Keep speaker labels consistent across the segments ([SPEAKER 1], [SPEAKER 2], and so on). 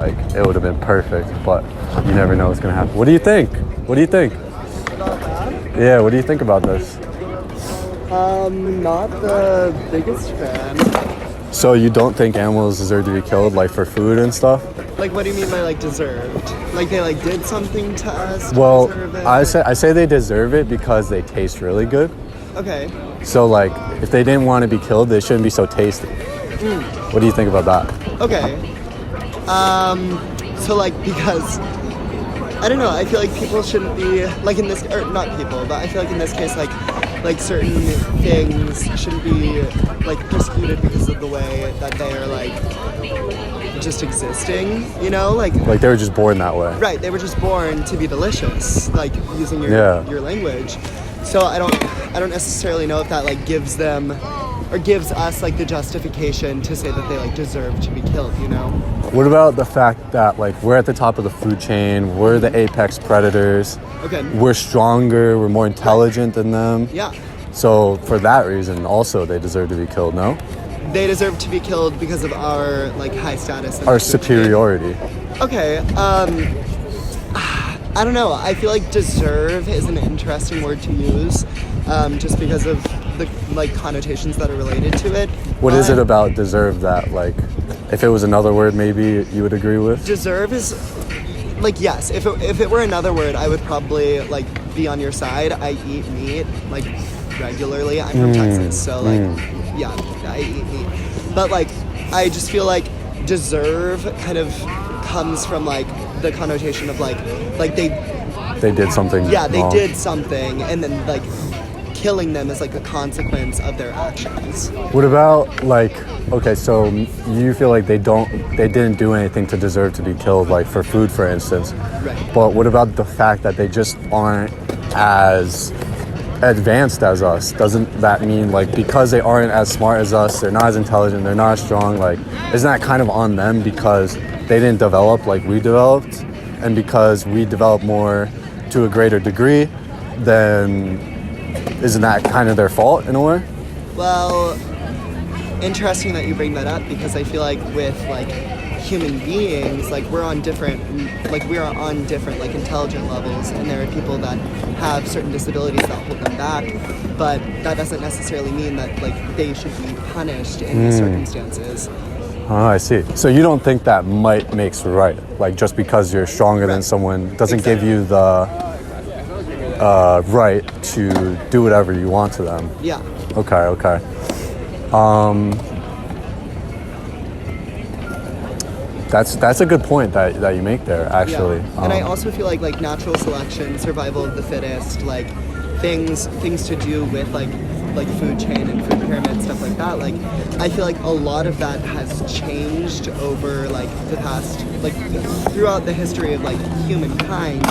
[SPEAKER 1] like it would have been perfect, but you never know what's gonna happen. What do you think? What do you think?
[SPEAKER 2] About that?
[SPEAKER 1] Yeah, what do you think about this?
[SPEAKER 2] Not the biggest fan.
[SPEAKER 1] So you don't think animals deserve to be killed, like for food and stuff?
[SPEAKER 2] Like, what do you mean by like deserved? Like they like did something to us? To
[SPEAKER 1] Well,
[SPEAKER 2] deserve it?
[SPEAKER 1] I say they deserve it because they taste really good.
[SPEAKER 2] Okay.
[SPEAKER 1] So like, if they didn't want to be killed, they shouldn't be so tasty. What do you think about that?
[SPEAKER 2] Okay. So like because I don't know. I feel like people shouldn't be like in this, or not people, but I feel like in this case, like certain things shouldn't be like persecuted because of the way that they are like just existing. You know, like
[SPEAKER 1] Like they were just born that way.
[SPEAKER 2] right. They were just born to be delicious, like using
[SPEAKER 1] Yeah.
[SPEAKER 2] your language. So I don't necessarily know if that like gives them or gives us like the justification to say that they like deserve to be killed. You know.
[SPEAKER 1] What about the fact that like we're at the top of the food chain, we're the apex predators,
[SPEAKER 2] Okay.
[SPEAKER 1] we're stronger, we're more intelligent than them.
[SPEAKER 2] Yeah.
[SPEAKER 1] So for that reason, also they deserve to be killed. No,
[SPEAKER 2] They deserve to be killed because of our like high status. in
[SPEAKER 1] our
[SPEAKER 2] the food chain.
[SPEAKER 1] superiority.
[SPEAKER 2] Okay. I don't know. I feel like deserve is an interesting word to use, just because of the like connotations that are related to it.
[SPEAKER 1] What is
[SPEAKER 2] But
[SPEAKER 1] it about deserve that like, if it was another word, maybe you would agree with?
[SPEAKER 2] deserve is like yes. If it were another word, I would probably like be on your side. I eat meat like regularly. I'm from Texas, so like yeah, I eat meat. But like I just feel like deserve kind of comes from like the connotation of like
[SPEAKER 1] They did something.
[SPEAKER 2] yeah, they
[SPEAKER 1] wrong.
[SPEAKER 2] did something, and then like killing them is like a consequence of their actions.
[SPEAKER 1] What about like, okay, so you feel like they didn't do anything to deserve to be killed, like for food, for instance.
[SPEAKER 2] Right.
[SPEAKER 1] But what about the fact that they just aren't as advanced as us? Doesn't that mean like because they aren't as smart as us, they're not as intelligent, they're not as strong, like isn't that kind of on them because they didn't develop like we developed? And because we developed more to a greater degree, then isn't that kind of their fault in a way?
[SPEAKER 2] Well, interesting that you bring that up because I feel like with like human beings, like we are on different like intelligent levels, and there are people that have certain disabilities that hold them back, but that doesn't necessarily mean that like they should be punished in these circumstances.
[SPEAKER 1] Oh, I see. So you don't think that might makes right? Like just because you're stronger than
[SPEAKER 2] Right.
[SPEAKER 1] someone doesn't give you the right to do whatever you want to them.
[SPEAKER 2] Yeah.
[SPEAKER 1] Okay. That's a good point that you make there, actually.
[SPEAKER 2] Yeah. And I also feel like natural selection, survival of the fittest, like things to do with like food chain and food pyramid stuff like that. Like I feel like a lot of that has changed over like the past like throughout the history of like humankind.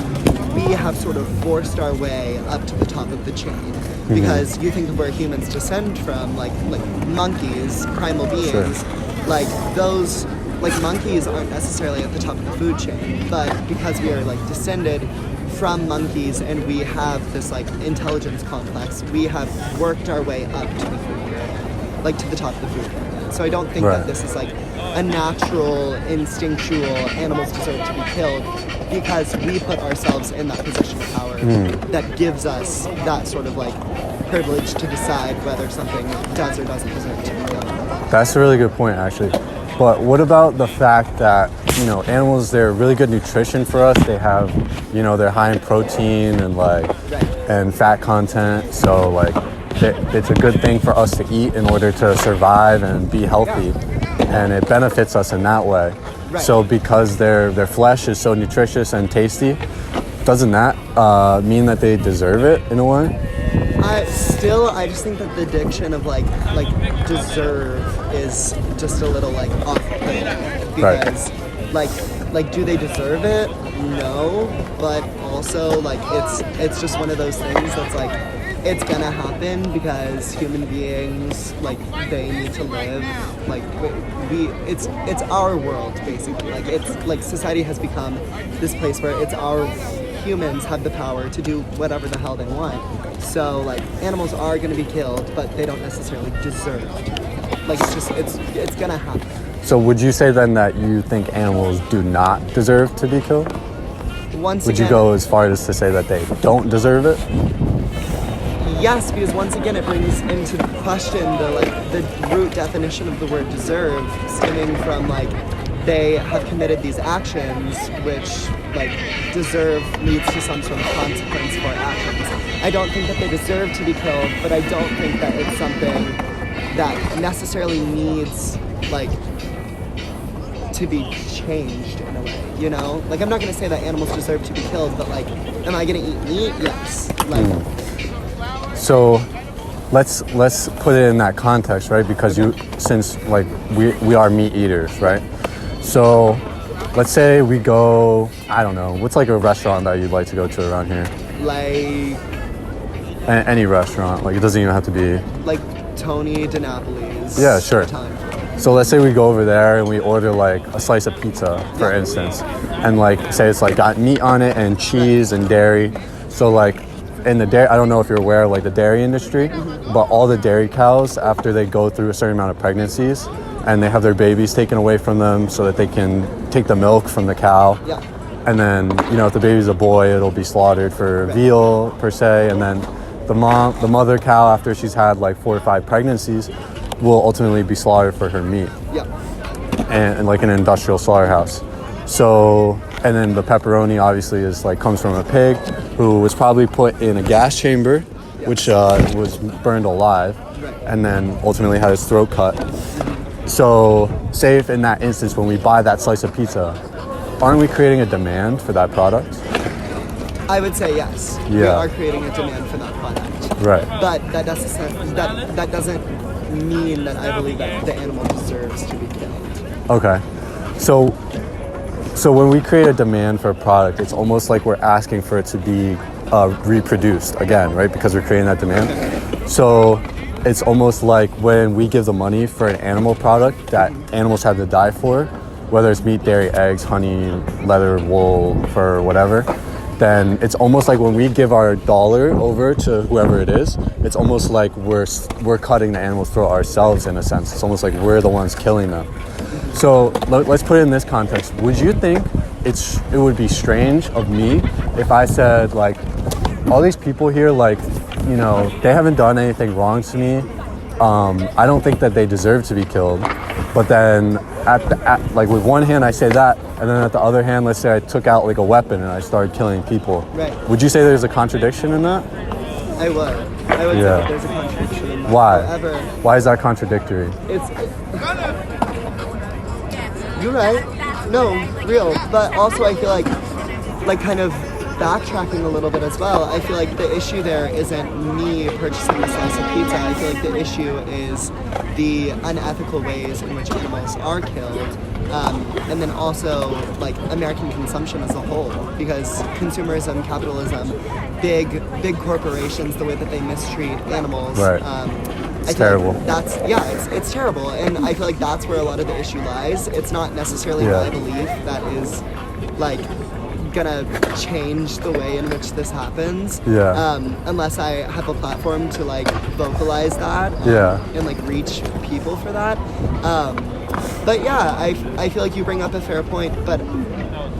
[SPEAKER 2] We have sort of forced our way up to the top of the chain because you think of where humans descend from, like monkeys, primal beings, like those. Like monkeys aren't necessarily at the top of the food chain, but because we are like descended from monkeys and we have this like intelligence complex, we have worked our way up to the food pyramid, like to the top of the food pyramid. So I don't think
[SPEAKER 1] Right.
[SPEAKER 2] that this is like a natural, instinctual animals deserve to be killed because we put ourselves in that position of power that gives us that sort of like privilege to decide whether something does or doesn't deserve to be killed.
[SPEAKER 1] That's a really good point, actually. But what about the fact that, animals, they're really good nutrition for us. They have, they're high in protein and
[SPEAKER 2] Right.
[SPEAKER 1] and fat content. So like it's a good thing for us to eat in order to survive and be healthy. And it benefits us in that way.
[SPEAKER 2] Right.
[SPEAKER 1] So because their flesh is so nutritious and tasty, doesn't that mean that they deserve it in a way?
[SPEAKER 2] I just think that the diction of like deserve is just a little like off-putting because like do they deserve it? No, but also like it's just one of those things that's like it's gonna happen because human beings like they need to live like it's our world basically, like it's like society has become this place where it's our humans have the power to do whatever the hell they want. So like animals are going to be killed, but they don't necessarily deserve to be killed. Like it's gonna happen.
[SPEAKER 1] So would you say then that you think animals do not deserve to be killed?
[SPEAKER 2] Once
[SPEAKER 1] Would
[SPEAKER 2] again,
[SPEAKER 1] you go as far as to say that they don't deserve it?
[SPEAKER 2] yes, because once again it brings into question the root definition of the word deserve, stemming from like they have committed these actions which like deserve leads to some sort of consequence for actions. I don't think that they deserve to be killed, but I don't think that it's something that necessarily needs like to be changed in a way, you know? Like I'm not gonna say that animals deserve to be killed, but like, am I gonna eat meat? Yes. Like
[SPEAKER 1] So let's put it in that context, right? Because since like we are meat eaters, right? So let's say we go, I don't know, what's like a restaurant that you'd like to go to around here?
[SPEAKER 2] like
[SPEAKER 1] Any restaurant, like it doesn't even have to be.
[SPEAKER 2] like Tony DiNapoli's.
[SPEAKER 1] Yeah, sure.
[SPEAKER 2] Time.
[SPEAKER 1] So let's say we go over there and we order like a slice of pizza, for instance, and like say it's like got meat on it and cheese and dairy. So like in the dairy, I don't know if you're aware of like the dairy industry, but all the dairy cows, after they go through a certain amount of pregnancies and they have their babies taken away from them so that they can take the milk from the cow.
[SPEAKER 2] Yeah.
[SPEAKER 1] And then, you know, if the baby's a boy, it'll be slaughtered for veal per se. And then the mother cow, after she's had like 4 or 5 pregnancies, will ultimately be slaughtered for her meat.
[SPEAKER 2] Yeah.
[SPEAKER 1] And like an industrial slaughterhouse. So, and then the pepperoni obviously is like comes from a pig who was probably put in a gas chamber, which was burned alive, and then ultimately had his throat cut. So, say if in that instance when we buy that slice of pizza, aren't we creating a demand for that product?
[SPEAKER 2] I would say yes. We
[SPEAKER 1] Yeah.
[SPEAKER 2] are creating a demand for that product.
[SPEAKER 1] Right.
[SPEAKER 2] But that doesn't mean that I believe that the animal deserves to be killed.
[SPEAKER 1] Okay. So when we create a demand for a product, it's almost like we're asking for it to be reproduced again, right? Because we're creating that demand. So it's almost like when we give the money for an animal product that animals have to die for, whether it's meat, dairy, eggs, honey, leather, wool, fur, whatever, then it's almost like when we give our dollar over to whoever it is, it's almost like we're cutting the animal's throat ourselves in a sense. It's almost like we're the ones killing them. So let's put it in this context. Would you think it would be strange of me if I said like, all these people here, like, you know, they haven't done anything wrong to me. I don't think that they deserve to be killed. But then like with one hand I say that, and then at the other hand, let's say I took out like a weapon and I started killing people.
[SPEAKER 2] Right.
[SPEAKER 1] Would you say there's a contradiction in that?
[SPEAKER 2] I would say
[SPEAKER 1] Yeah.
[SPEAKER 2] that there's a contradiction in that.
[SPEAKER 1] Why?
[SPEAKER 2] However,
[SPEAKER 1] Why is that contradictory?
[SPEAKER 2] you're right. No, real. But also I feel like kind of backtracking a little bit as well, I feel like the issue there isn't me purchasing a slice of pizza. I feel like the issue is the unethical ways in which animals are killed. And then also like American consumption as a whole, because consumerism, capitalism, big corporations, the way that they mistreat animals.
[SPEAKER 1] Right.
[SPEAKER 2] It's
[SPEAKER 1] terrible.
[SPEAKER 2] It's terrible, and I feel like that's where a lot of the issue lies. It's not necessarily my belief that is like gonna change the way in which this happens. Unless I have a platform to like vocalize that. And like reach people for that. But yeah, I feel like you bring up a fair point, but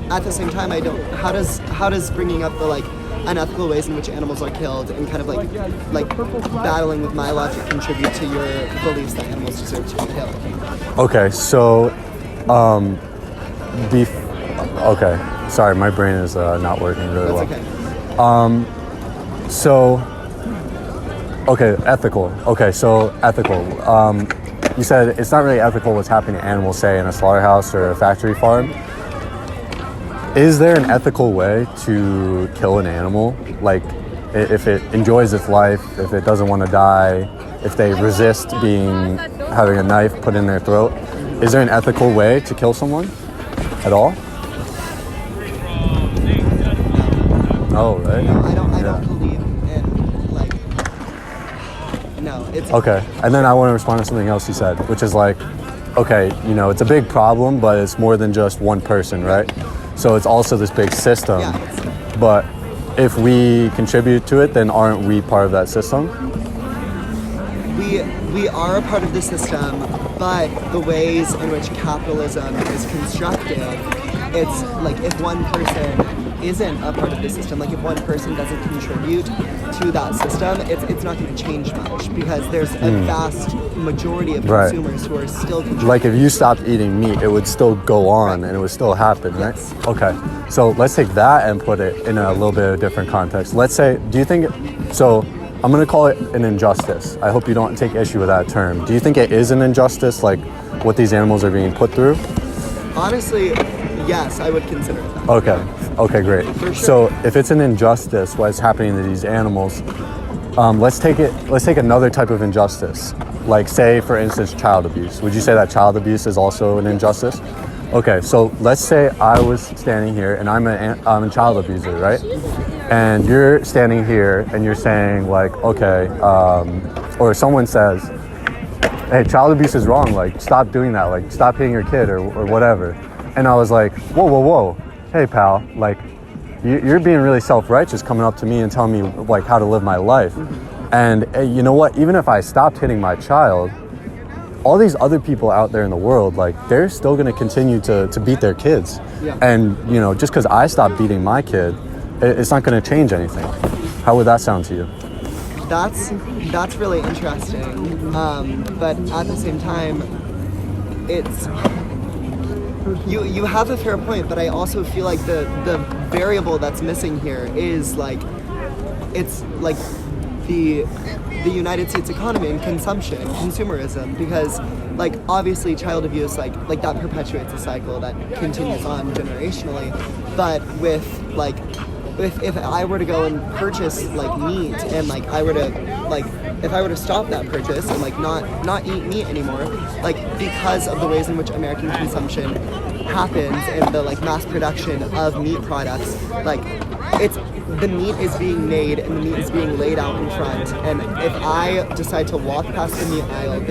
[SPEAKER 2] at the same time, I don't. How does bringing up the like unethical ways in which animals are killed and kind of like battling with my logic contribute to your beliefs that animals deserve to be killed?
[SPEAKER 1] Okay, so okay, sorry, my brain is not working really well.
[SPEAKER 2] That's okay.
[SPEAKER 1] So, okay, ethical. Okay, so ethical. You said it's not really ethical what's happening to animals, say, in a slaughterhouse or a factory farm. Is there an ethical way to kill an animal? Like, if it enjoys its life, if it doesn't want to die, if they resist having a knife put in their throat, is there an ethical way to kill someone at all? Oh, right.
[SPEAKER 2] No, I don't believe in like. No, it's
[SPEAKER 1] Okay, and then I want to respond to something else you said, which is like, okay, you know, it's a big problem, but it's more than just one person, right? So it's also this big system.
[SPEAKER 2] Yeah.
[SPEAKER 1] But if we contribute to it, then aren't we part of that system?
[SPEAKER 2] we are a part of the system, but the ways in which capitalism is constructed, it's like if one person isn't a part of the system, like if one person doesn't contribute to that system, it's not going to change much because there's a vast majority of
[SPEAKER 1] Right.
[SPEAKER 2] consumers who are still contributing.
[SPEAKER 1] Like if you stopped eating meat, it would still go on and it would still happen, right?
[SPEAKER 2] Yes.
[SPEAKER 1] Okay. So let's take that and put it in a little bit of a different context. Let's say, do you think, so I'm going to call it an injustice. I hope you don't take issue with that term. Do you think it is an injustice, like what these animals are being put through?
[SPEAKER 2] Honestly, yes, I would consider it that.
[SPEAKER 1] Okay. Okay, great.
[SPEAKER 2] For sure.
[SPEAKER 1] So if it's an injustice, what's happening to these animals, let's take another type of injustice. Like say, for instance, child abuse. Would you say that child abuse is also an injustice? Okay, so let's say I was standing here and I'm a child abuser, right? And you're standing here and you're saying like, okay, or someone says, hey, child abuse is wrong, like stop doing that, like stop hitting your kid or whatever. And I was like, whoa, hey pal, like you're being really self-righteous coming up to me and telling me like how to live my life. And you know what, even if I stopped hitting my child, all these other people out there in the world, like they're still gonna continue to beat their kids.
[SPEAKER 2] Yeah.
[SPEAKER 1] And you know, just because I stopped beating my kid, it's not gonna change anything. How would that sound to you?
[SPEAKER 2] That's really interesting. But at the same time, it's you have a fair point, but I also feel like the variable that's missing here is like it's like the United States economy and consumerism, because like obviously child abuse like that perpetuates a cycle that continues on generationally, but with like if I were to go and purchase like meat and like I were to like if I were to stop that purchase and like not eat meat anymore, like because of the ways in which American consumption happens and the like mass production of meat products, like the meat is being made and the meat is being laid out in front, and if I decide to walk past the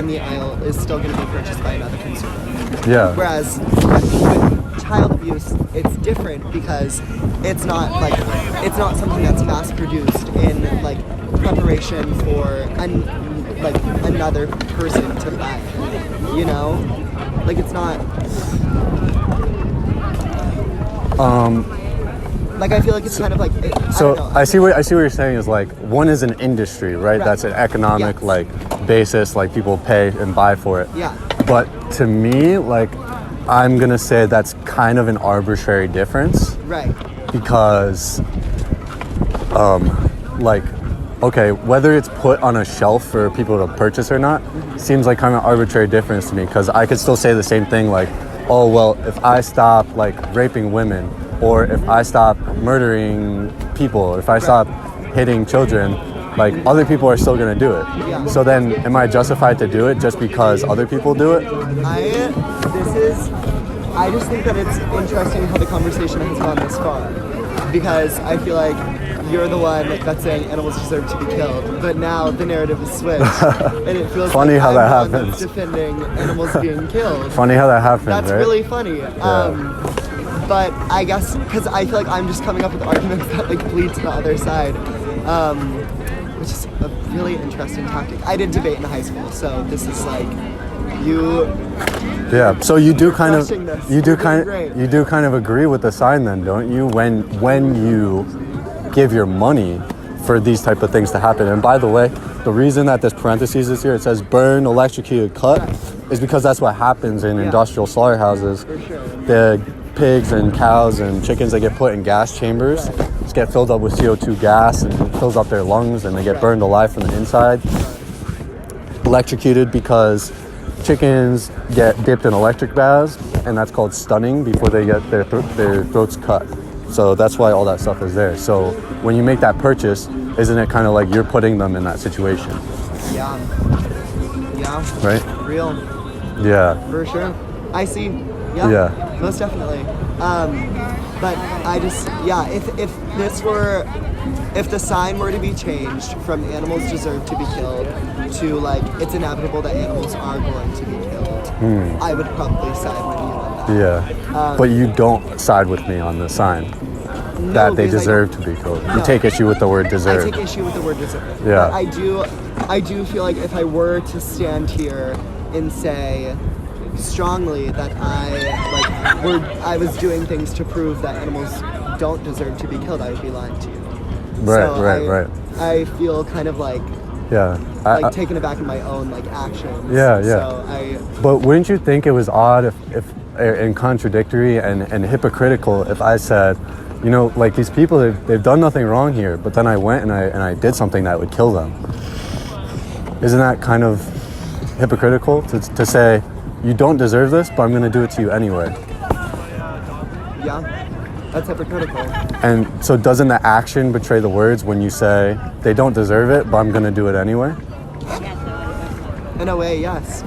[SPEAKER 2] meat aisle is still going to be purchased by another consumer.
[SPEAKER 1] Yeah.
[SPEAKER 2] Whereas with child abuse, it's different because it's not something that's mass produced in like preparation for another person to buy. You know, like it's not. Like I feel like it's kind of like.
[SPEAKER 1] I see what you're saying is like one is an industry, right? That's an economic
[SPEAKER 2] Yes.
[SPEAKER 1] like basis, like people pay and buy for it.
[SPEAKER 2] Yeah.
[SPEAKER 1] But to me, like I'm gonna say that's kind of an arbitrary difference.
[SPEAKER 2] Right.
[SPEAKER 1] Because, like, okay, whether it's put on a shelf for people to purchase or not, seems like kind of arbitrary difference to me. Because I could still say the same thing, like, oh well, if I stop like raping women, or if I stop murdering people, or if I stop hitting children, like other people are still gonna do it.
[SPEAKER 2] Yeah.
[SPEAKER 1] So then, am I justified to do it just because other people do it?
[SPEAKER 2] I just think that it's interesting how the conversation has gone this far, because I feel like you're the one that's saying animals deserve to be killed, but now the narrative is switched, and it feels
[SPEAKER 1] Funny
[SPEAKER 2] like
[SPEAKER 1] how
[SPEAKER 2] I'm
[SPEAKER 1] that
[SPEAKER 2] the one that's
[SPEAKER 1] happens.
[SPEAKER 2] defending animals being killed.
[SPEAKER 1] Funny how that happens,
[SPEAKER 2] That's
[SPEAKER 1] right?
[SPEAKER 2] really funny. But I guess because I feel like I'm just coming up with arguments that like bleed to the other side, which is a really interesting tactic. I did debate in high school, so this is like you.
[SPEAKER 1] Yeah. So you do kind of
[SPEAKER 2] Crushing this.
[SPEAKER 1] you do
[SPEAKER 2] You're doing
[SPEAKER 1] kind
[SPEAKER 2] great.
[SPEAKER 1] you do kind of agree with the sign then, don't you? When you give your money for these type of things to happen. And by the way, the reason that this parentheses is here, it says burn, electrocuted, cut, is because that's what happens in industrial slaughterhouses.
[SPEAKER 2] For sure.
[SPEAKER 1] The pigs and cows and chickens that get put in gas chambers just get filled up with CO2 gas and it fills up their lungs and they get burned alive from the inside. Electrocuted because chickens get dipped in electric baths, and that's called stunning before they get their throats cut. So that's why all that stuff is there. So when you make that purchase, isn't it kind of like you're putting them in that situation?
[SPEAKER 2] Yeah.
[SPEAKER 1] Right?
[SPEAKER 2] Real.
[SPEAKER 1] Yeah.
[SPEAKER 2] For sure. I see. Yeah.
[SPEAKER 1] Yeah.
[SPEAKER 2] Most definitely. But I just, if the sign were to be changed from animals deserve to be killed to like it's inevitable that animals are going to be killed, I would probably side with you on that.
[SPEAKER 1] Yeah. But you don't side with me on the sign that they
[SPEAKER 2] because I
[SPEAKER 1] deserve
[SPEAKER 2] don't-
[SPEAKER 1] to be killed. You
[SPEAKER 2] No.
[SPEAKER 1] take issue with the word
[SPEAKER 2] I
[SPEAKER 1] deserve.
[SPEAKER 2] take issue with the word deserve.
[SPEAKER 1] Yeah.
[SPEAKER 2] But I do, I do feel like if I were to stand here and say strongly that I was doing things to prove that animals don't deserve to be killed, I would be lying to you.
[SPEAKER 1] Right.
[SPEAKER 2] I feel kind of like taken aback in my own like actions.
[SPEAKER 1] Yeah.
[SPEAKER 2] So
[SPEAKER 1] But wouldn't you think it was odd if and contradictory and hypocritical if I said, you know, like these people, they've done nothing wrong here, but then I went and I did something that would kill them. Isn't that kind of hypocritical to say, you don't deserve this, but I'm going to do it to you anyway?
[SPEAKER 2] Yeah, that's hypocritical.
[SPEAKER 1] And so doesn't the action betray the words when you say, they don't deserve it, but I'm going to do it anyway?
[SPEAKER 2] In a way, yes.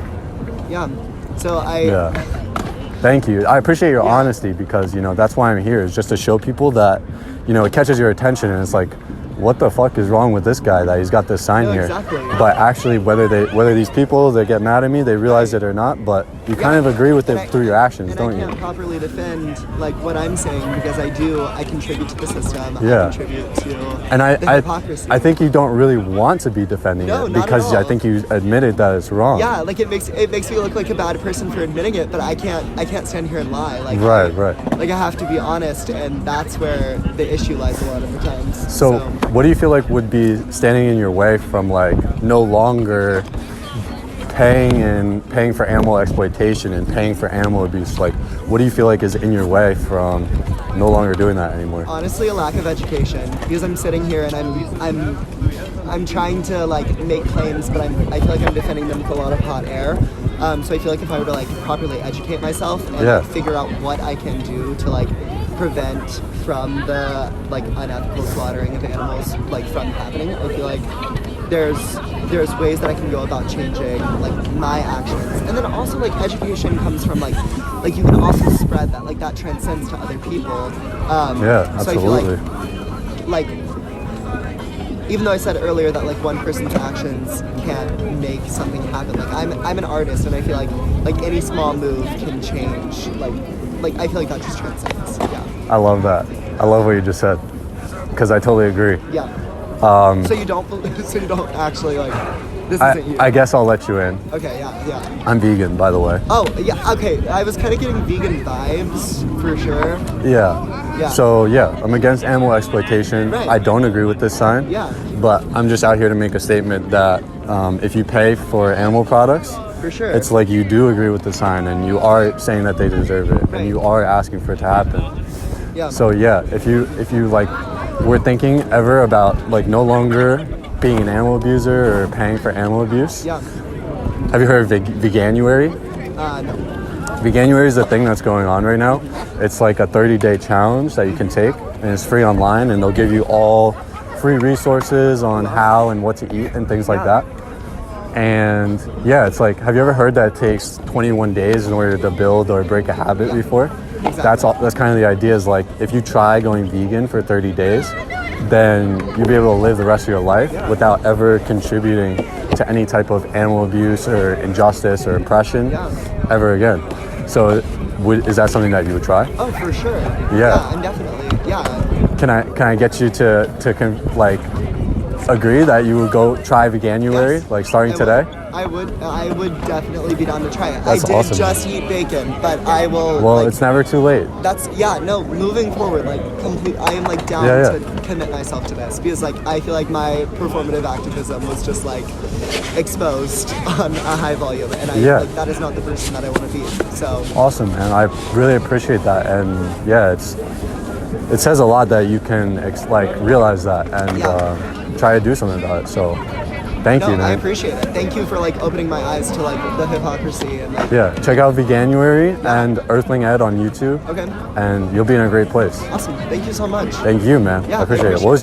[SPEAKER 2] Yeah. So
[SPEAKER 1] Thank you. I appreciate your
[SPEAKER 2] Yeah.
[SPEAKER 1] honesty because, you know, that's why I'm here, is just to show people that, you know, it catches your attention and it's like, what the fuck is wrong with this guy that he's got this sign
[SPEAKER 2] No,
[SPEAKER 1] here?
[SPEAKER 2] exactly.
[SPEAKER 1] But actually, whether these people, they get mad at me, they realize it or not, but you kind of agree with it through your actions, don't
[SPEAKER 2] I
[SPEAKER 1] you?
[SPEAKER 2] can't properly defend like what I'm saying because I contribute to the system.
[SPEAKER 1] Yeah.
[SPEAKER 2] I contribute to
[SPEAKER 1] And
[SPEAKER 2] the hypocrisy.
[SPEAKER 1] I think you don't really want to be defending
[SPEAKER 2] No,
[SPEAKER 1] it
[SPEAKER 2] not at
[SPEAKER 1] because I
[SPEAKER 2] all.
[SPEAKER 1] think you admitted that it's wrong.
[SPEAKER 2] Yeah, like it makes me look like a bad person for admitting it, but I can't stand here and lie. Like
[SPEAKER 1] Right.
[SPEAKER 2] Like I have to be honest, and that's where the issue lies a lot of the times.
[SPEAKER 1] So what do you feel like would be standing in your way from like no longer paying for animal exploitation and paying for animal abuse? Like, what do you feel like is in your way from no longer doing that anymore?
[SPEAKER 2] honestly, a lack of education because I'm sitting here and I'm trying to like make claims, but I feel like I'm defending them with a lot of hot air. So I feel like if I were to like properly educate myself and like, figure out what I can do to like prevent from the like unethical slaughtering of animals like from happening, I feel like there's ways that I can go about changing like my actions. And then also like education comes from like you can also spread that, like that transcends to other people. So I feel
[SPEAKER 1] Absolutely.
[SPEAKER 2] like even though I said earlier that like one person's actions can't make something happen, like I'm an artist and I feel like any small move can change like I feel like that just transcends. Yeah.
[SPEAKER 1] I love that. I love what you just said because I totally agree.
[SPEAKER 2] Yeah. So you don't actually like this isn't you.
[SPEAKER 1] I guess I'll let you in.
[SPEAKER 2] Okay, yeah.
[SPEAKER 1] I'm vegan, by the way.
[SPEAKER 2] Oh, yeah, okay. I was kind of getting vegan vibes for sure.
[SPEAKER 1] Yeah.
[SPEAKER 2] Yeah.
[SPEAKER 1] So yeah, I'm against animal exploitation.
[SPEAKER 2] Right.
[SPEAKER 1] I don't agree with this sign.
[SPEAKER 2] Yeah.
[SPEAKER 1] But I'm just out here to make a statement that if you pay for animal products,
[SPEAKER 2] For sure.
[SPEAKER 1] it's like you do agree with the sign and you are saying that they deserve it
[SPEAKER 2] Right.
[SPEAKER 1] and you are asking for it to happen.
[SPEAKER 2] Yeah.
[SPEAKER 1] So yeah, if you like were thinking ever about like no longer being an animal abuser or paying for animal abuse,
[SPEAKER 2] Yeah.
[SPEAKER 1] have you heard of Veganuary?
[SPEAKER 2] No.
[SPEAKER 1] Veganuary is a thing that's going on right now. It's like a 30-day challenge that you can take, and it's free online, and they'll give you all free resources on how and what to eat and things like that. And yeah, it's like, have you ever heard that it takes 21 days in order to build or break a habit before?
[SPEAKER 2] Exactly.
[SPEAKER 1] That's kind of the idea, is like if you try going vegan for 30 days, then you'll be able to live the rest of your life without ever contributing to any type of animal abuse or injustice or oppression ever again. So is that something that you would try?
[SPEAKER 2] Oh, for sure.
[SPEAKER 1] Yeah.
[SPEAKER 2] I'm definitely. Yeah.
[SPEAKER 1] Can I get you to agree that you would go try Veganuary,
[SPEAKER 2] Yes.
[SPEAKER 1] like starting today?
[SPEAKER 2] I would definitely be down to try it.
[SPEAKER 1] That's
[SPEAKER 2] I did
[SPEAKER 1] awesome.
[SPEAKER 2] just eat bacon, but I will.
[SPEAKER 1] Well,
[SPEAKER 2] like,
[SPEAKER 1] it's never too late.
[SPEAKER 2] Moving forward, like I am like down
[SPEAKER 1] Yeah.
[SPEAKER 2] to commit myself to this because like I feel like my performative activism was just like exposed on a high volume, and like that is not the person that I want to be. So
[SPEAKER 1] Awesome, man. I really appreciate that, and yeah, it says a lot that you can realize that and try to do something about it. So thank you, man.
[SPEAKER 2] I appreciate it. Thank you for like opening my eyes to like the hypocrisy and like.
[SPEAKER 1] Yeah, check out Veganuary and Earthling Ed on YouTube.
[SPEAKER 2] Okay.
[SPEAKER 1] And you'll be in a great place.
[SPEAKER 2] Awesome. Thank you so much.
[SPEAKER 1] Thank you, man.
[SPEAKER 2] Yeah,
[SPEAKER 1] I appreciate it.
[SPEAKER 2] appreciate
[SPEAKER 1] What was